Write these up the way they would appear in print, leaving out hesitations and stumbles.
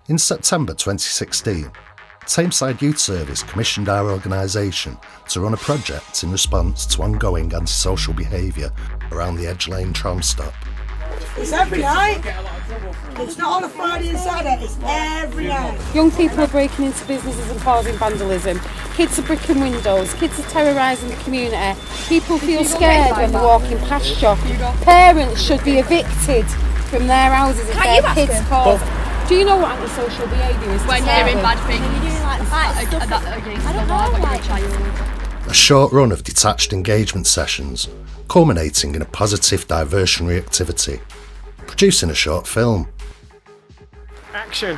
In September 2016, Tameside Youth Service commissioned our organisation to run a project in response to ongoing antisocial behaviour around the Edge Lane tram stop. It's every night. It's not on a Friday and Saturday, it's every night. Young people are breaking into businesses and causing vandalism. Kids are bricking windows. Kids are terrorising the community. People feel scared when they're walking past you. Parents should be evicted from their houses if their kids cause. Do you know what antisocial behaviour is? When you're doing bad things, against the law when you're a child. A short run of detached engagement sessions, culminating in a positive diversionary activity, producing a short film. Action!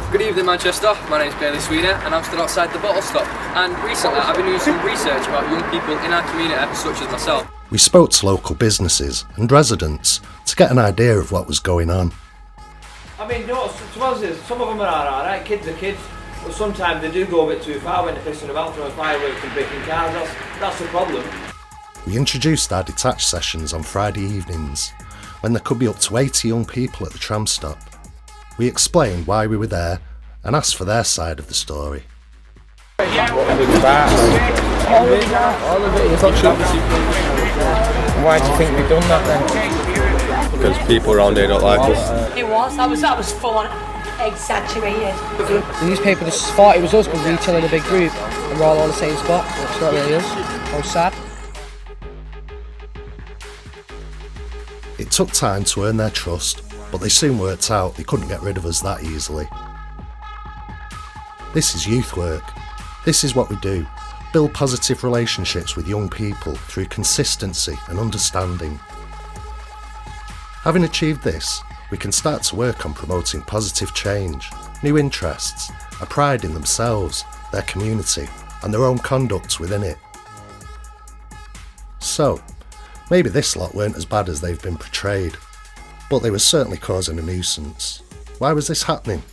Good evening, Manchester. My name's Bailey Sweeney and I'm stood outside the bottle stop. And recently I've been doing some research about young people in our community, such as myself. We spoke to local businesses and residents to get an idea of what was going on. I mean, no, some of them are alright, kids are kids, but sometimes they do go a bit too far when they're pissing about, throwing fireworks and breaking cars. That's the problem. We introduced our detached sessions on Friday evenings, when there could be up to 80 young people at the tram stop. We explained why we were there and asked for their side of the story. All of it is Why do you think we've done that then? Because people around here don't like us. It was, that was fun, exaggerated. The newspaper just thought it was us because we chill in a big group and we're all on the same spot. It's not really us. How sad. It took time to earn their trust, but they soon worked out they couldn't get rid of us that easily. This is youth work. This is what we do. Build positive relationships with young people through consistency and understanding. Having achieved this, we can start to work on promoting positive change, new interests, a pride in themselves, their community, and their own conduct within it. So, maybe this lot weren't as bad as they've been portrayed, but they were certainly causing a nuisance. Why was this happening?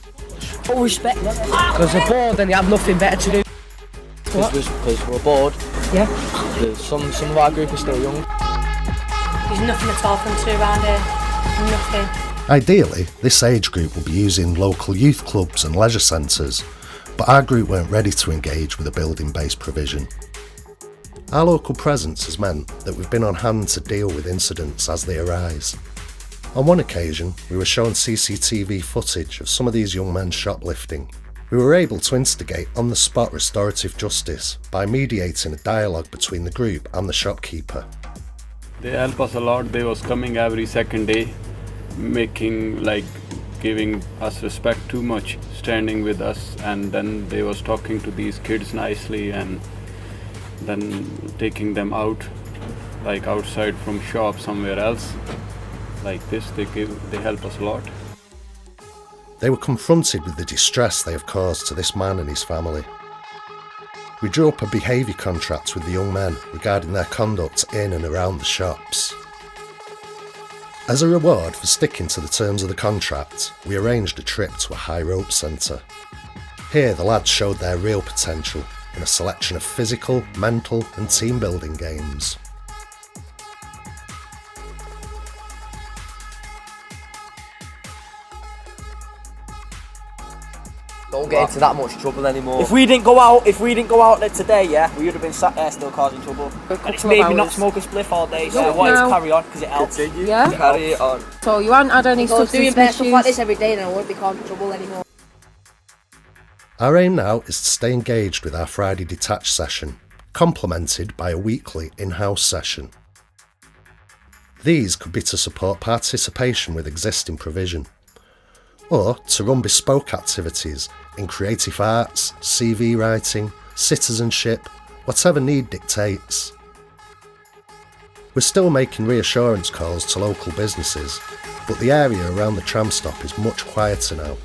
Full respect. Because they're bored and they have nothing better to do. Because we're bored. Yeah. Some of our group are still young. There's nothing at all for them to do around here. Nothing. Ideally, this age group will be using local youth clubs and leisure centres, but our group weren't ready to engage with a building-based provision. Our local presence has meant that we've been on hand to deal with incidents as they arise. On one occasion, we were shown CCTV footage of some of these young men shoplifting. We were able to instigate on-the-spot restorative justice by mediating a dialogue between the group and the shopkeeper. They help us a lot. They was coming every second day, giving us respect too much, standing with us, and then they was talking to these kids nicely and then taking them out, like outside from shop somewhere else. Like this, they help us a lot. They were confronted with the distress they have caused to this man and his family. We drew up a behaviour contract with the young men regarding their conduct in and around the shops. As a reward for sticking to the terms of the contract, we arranged a trip to a high rope centre. Here the lads showed their real potential in a selection of physical, mental and team building games. Don't get into that much trouble anymore. If we didn't go out there today, yeah, we would have been sat there still causing trouble. And it's made me not smoke a spliff all day, so I wanted to carry on because it helps. Yeah? Carry it on. So you haven't had any substance doing better stuff issues? like this every day, then I won't be causing trouble anymore. Our aim now is to stay engaged with our Friday detached session, complemented by a weekly in-house session. These could be to support participation with existing provision, or to run bespoke activities in creative arts, CV writing, citizenship, whatever need dictates. We're still making reassurance calls to local businesses, but the area around the tram stop is much quieter now.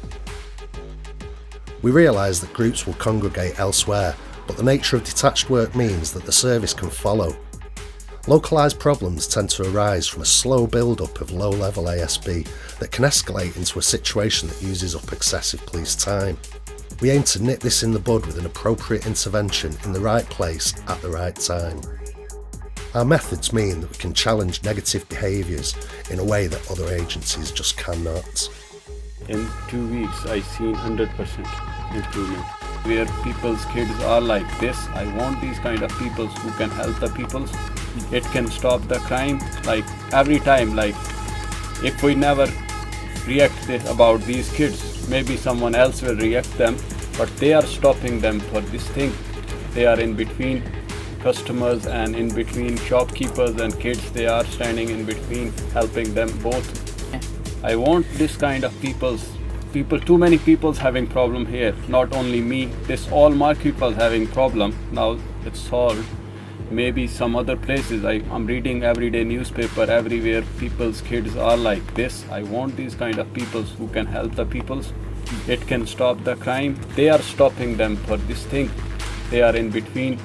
We realise that groups will congregate elsewhere, but the nature of detached work means that the service can follow. Localised problems tend to arise from a slow build-up of low-level ASB that can escalate into a situation that uses up excessive police time. We aim to nip this in the bud with an appropriate intervention in the right place at the right time. Our methods mean that we can challenge negative behaviours in a way that other agencies just cannot. In 2 weeks, I seen 100% improvement. Where people's kids are like this, I want these kind of people who can help the peoples. It can stop the crime. Like every time, like if we never react about these kids, maybe someone else will react them, but they are stopping them for this thing. They are in between customers and in between shopkeepers and kids. They are standing in between, helping them both. I want this kind of people, too many people's having problem here, not only me, this all market was having problem. Now it's solved. Maybe some other places, I'm reading everyday newspaper everywhere, people's kids are like this. I want these kind of people who can help the peoples. It can stop the crime. They are stopping them for this thing. They are in between